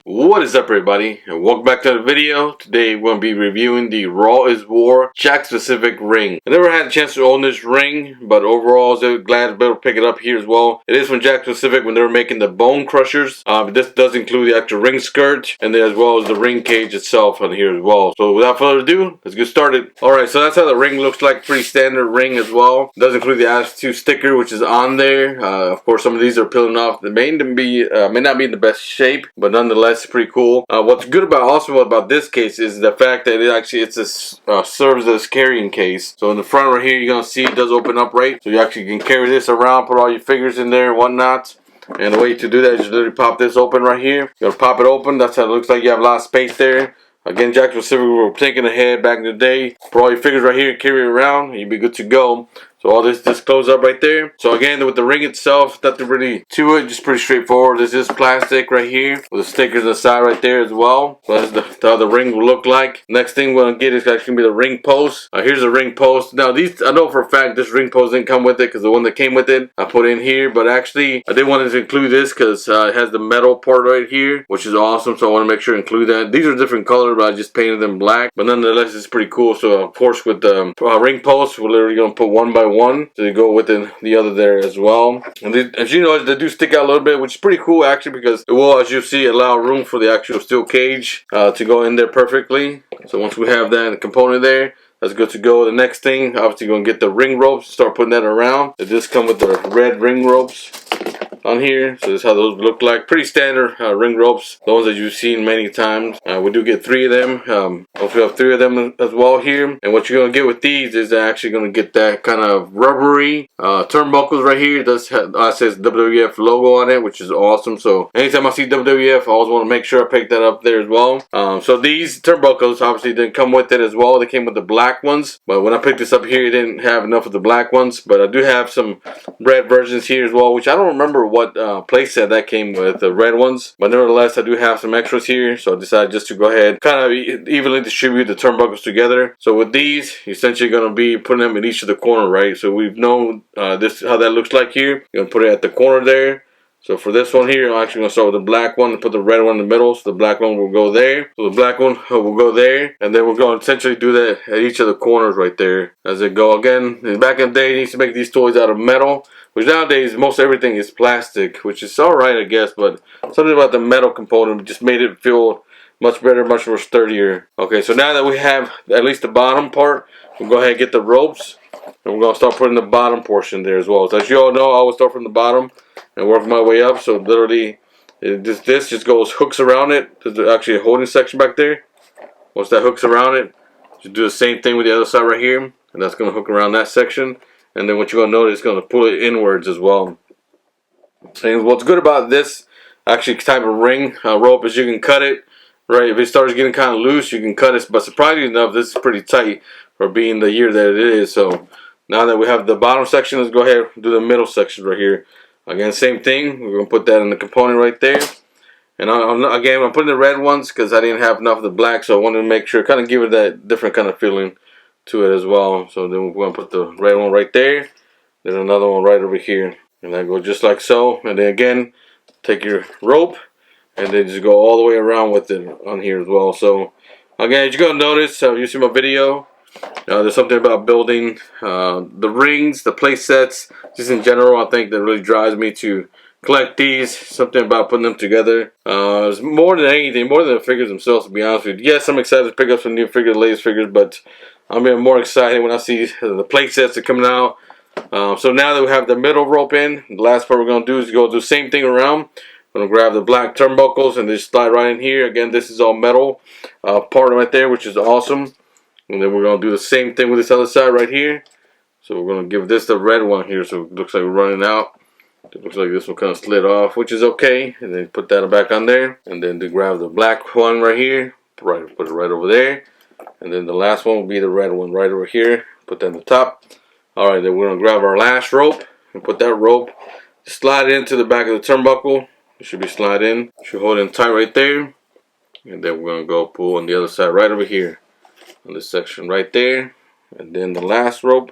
What is up, everybody, and welcome back to the video. Today we're going to be reviewing the Raw is War Jakks specific ring. I never had a chance to own this ring, but overall I was glad to be able to pick it up here as well. It is from Jakks Specific when they were making the bone crushers. But this does include the actual ring skirt and then as well as the ring cage itself on here as well. So without further ado, let's get started. Alright, so that's how the ring looks like. Pretty standard ring as well. It does include the Attitude sticker which is on there. Of course some of these are peeling off. They may not be in the best shape, but nonetheless it's pretty cool. What's good about this case is the fact that it serves as carrying case. So in the front right here you're gonna see it does open up, right? So you actually can carry this around, put all your figures in there and whatnot. And the way to do that is just literally pop this open right here. You're gonna pop it open. That's how it looks like. You have a lot of space there. Again, Jakks Specific were thinking ahead back in the day. Put all your figures right here and carry it around and you'll be good to go. So all this just closes up right there. So again, with the ring itself, nothing really to it, just pretty straightforward. This is plastic right here with the stickers on the side right there as well. So that's how the ring will look like. Next thing we're gonna get is actually gonna be the ring post. Here's the ring post. Now these, I know for a fact this ring post didn't come with it because the one that came with it I put in here. But actually I did want to include this because it has the metal part right here, which is awesome. So I want to make sure to include that. These are different colors, but I just painted them black. But nonetheless, it's pretty cool. So of course with the ring post, we're literally gonna put one by one to go with the other there as well. And as you know, they do stick out a little bit, which is pretty cool actually, because it will, as you see, allow room for the actual steel cage to go in there perfectly. So once we have that component there, that's good to go. The next thing, obviously, going to get the ring ropes, start putting that around. They just come with the red ring ropes on here. So this is how those look like. Pretty standard ring ropes, the ones that you've seen many times. We do get 3 of them. Also, we have 3 of them as well here. And what you're going to get with these is actually going to get that kind of rubbery turnbuckles right here. It does have, says WWF logo on it, which is awesome. So anytime I see WWF, I always want to make sure I pick that up there as well. So these turnbuckles obviously didn't come with it as well. They came with the black ones. But when I picked this up here, it didn't have enough of the black ones. But I do have some red versions here as well, which I don't remember what playset that came with, the red ones. But nevertheless, I do have some extras here. So I decided just to go ahead, kind of evenly distribute the turnbuckles together. So with these, you're essentially going to be putting them in each of the corner, right? So we've known this how that looks like here. You're going to put it at the corner there. So for this one here, I'm actually going to start with the black one and put the red one in the middle. So the black one will go there. So the black one will go there. And then we're going to essentially do that at each of the corners right there as they go. Again, back in the day, you used to make these toys out of metal, which nowadays most everything is plastic, which is alright, I guess. But something about the metal component just made it feel much better, much more sturdier. Okay, so now that we have at least the bottom part, we'll go ahead and get the ropes. And we're going to start putting the bottom portion there as well. So as you all know, I always start from the bottom and work my way up. So literally, this just goes hooks around it. There's actually a holding section back there. Once that hooks around it, you do the same thing with the other side right here. And that's going to hook around that section. And then what you're going to notice is going to pull it inwards as well. And what's good about this actually type of ring rope is you can cut it. Right, if it starts getting kind of loose, you can cut it. But surprisingly enough, this is pretty tight for being the year that it is. So now that we have the bottom section, let's go ahead and do the middle section right here. Again, same thing. We're going to put that in the component right there. And I'm putting the red ones because I didn't have enough of the black. So I wanted to make sure, kind of give it that different kind of feeling to it as well. So then we're going to put the red one right there. Then another one right over here. And that goes just like so. And then again, take your rope. And then just go all the way around with it on here as well. So again, as you're going to notice, you see my video, there's something about building the rings, the play sets, just in general, I think that really drives me to collect these. Something about putting them together. It's more than anything, more than the figures themselves, to be honest with you. Yes, I'm excited to pick up some new figures, latest figures, but I'm even more excited when I see the play sets that are coming out. So now that we have the middle rope in, the last part we're going to do is go do the same thing around. I'm going to grab the black turnbuckles and just slide right in here. Again, this is all metal part right there, which is awesome. And then we're going to do the same thing with this other side right here. So we're going to give this the red one here. So it looks like we're running out. It looks like this one kind of slid off, which is okay. And then put that back on there. And then to grab the black one right here. Put it right over there. And then the last one will be the red one right over here. Put that on the top. Alright, then we're going to grab our last rope. And put that rope, slide it into the back of the turnbuckle. It should be slide in. Should hold it tight right there. And then we're going to go pull on the other side right over here. On this section right there. And then the last rope.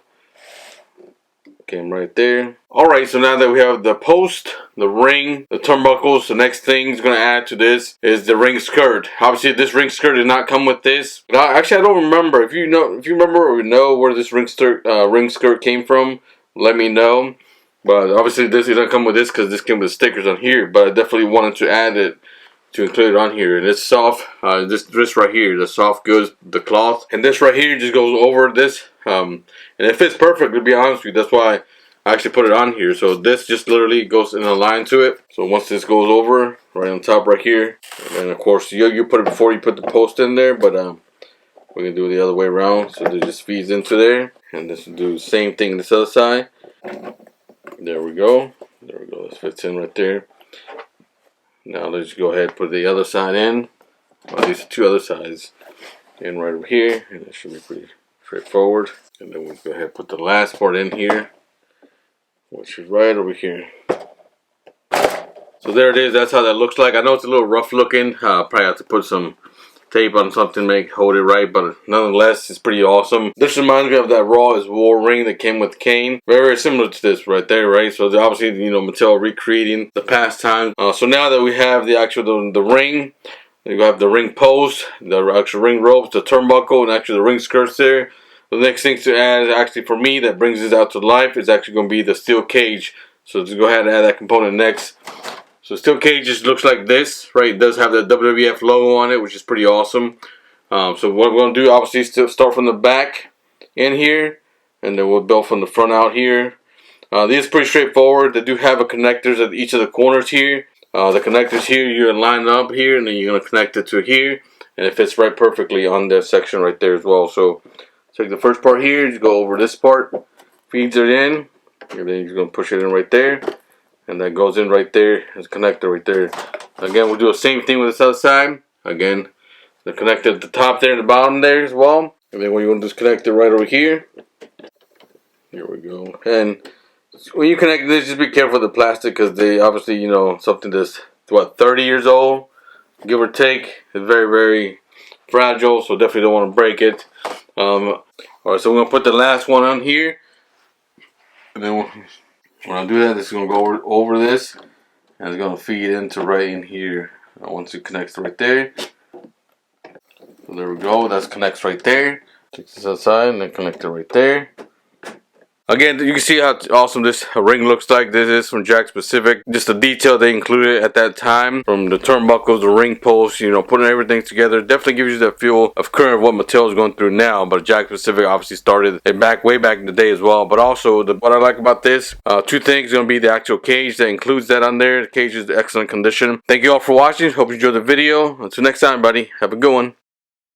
Came right there. Alright, so now that we have the post, the ring, the turnbuckles, the next thing is going to add to this is the ring skirt. Obviously, this ring skirt did not come with this. Actually, I don't remember. If you remember or know where this ring skirt came from, let me know. But obviously, this didn't come with this because this came with stickers on here. But I definitely wanted to add it, to include it on here. And it's soft. This right here, the soft goods, the cloth, and this right here just goes over this. And it fits perfect, to be honest with you. That's why I actually put it on here. So this just literally goes in a line to it. So once this goes over, right on top right here, and then of course you put it before you put the post in there, but we're gonna do it the other way around. So it just feeds into there, and this will do the same thing this other side. There we go. There we go. This fits in right there. Now let's go ahead and put the other side in. Well, these two other sides in right over here, and it should be pretty straightforward. And then we'll go ahead and put the last part in here, which is right over here. So there it is. That's how that looks like. I know it's a little rough looking. Probably have to put some tape on something to hold it right, but nonetheless, it's pretty awesome. This reminds me of that Raw is War ring that came with Kane. Very, very similar to this right there, right? So obviously, Mattel recreating the past time. So now that we have the actual the ring, you have the ring post, the actual ring ropes, the turnbuckle, and actually the ring skirts there. The next thing to add, actually for me, that brings this out to life is actually going to be the steel cage. So let's go ahead and add that component next. So steel cage just looks like this, right? It does have the WWF logo on it, which is pretty awesome. So what we're going to do, obviously, is start from the back in here, and then we'll build from the front out here. These are pretty straightforward. They do have a connectors at each of the corners here. The connectors here, you're going to line up here, and then you're going to connect it to here, and it fits right perfectly on that section right there as well. So take the first part here, just go over this part, feeds it in, and then you're going to push it in right there. And that goes in right there. There's a connector right there. Again, we'll do the same thing with this other side. Again, the connector at the top there and the bottom there as well. And then what you want to do is connect it right over here. Here we go. And when you connect this, just be careful with the plastic because they obviously, something that's, 30 years old, give or take. It's very, very fragile, so definitely don't want to break it. Alright, so we're going to put the last one on here. And then when I do that, it's going to go over this, and it's going to feed into right in here. Once it connects right there. So there we go, that connects right there. Take this outside and then connect it right there. Again, you can see how awesome this ring looks like. This is from Jakks Pacific. Just the detail they included at that time, from the turnbuckles, the ring posts, putting everything together, definitely gives you that feel of current what Mattel is going through now. But Jakks Pacific obviously started it way back in the day as well. But also, what I like about this, two things, going to be the actual cage that includes that on there. The cage is in excellent condition. Thank you all for watching. Hope you enjoyed the video. Until next time, buddy. Have a good one.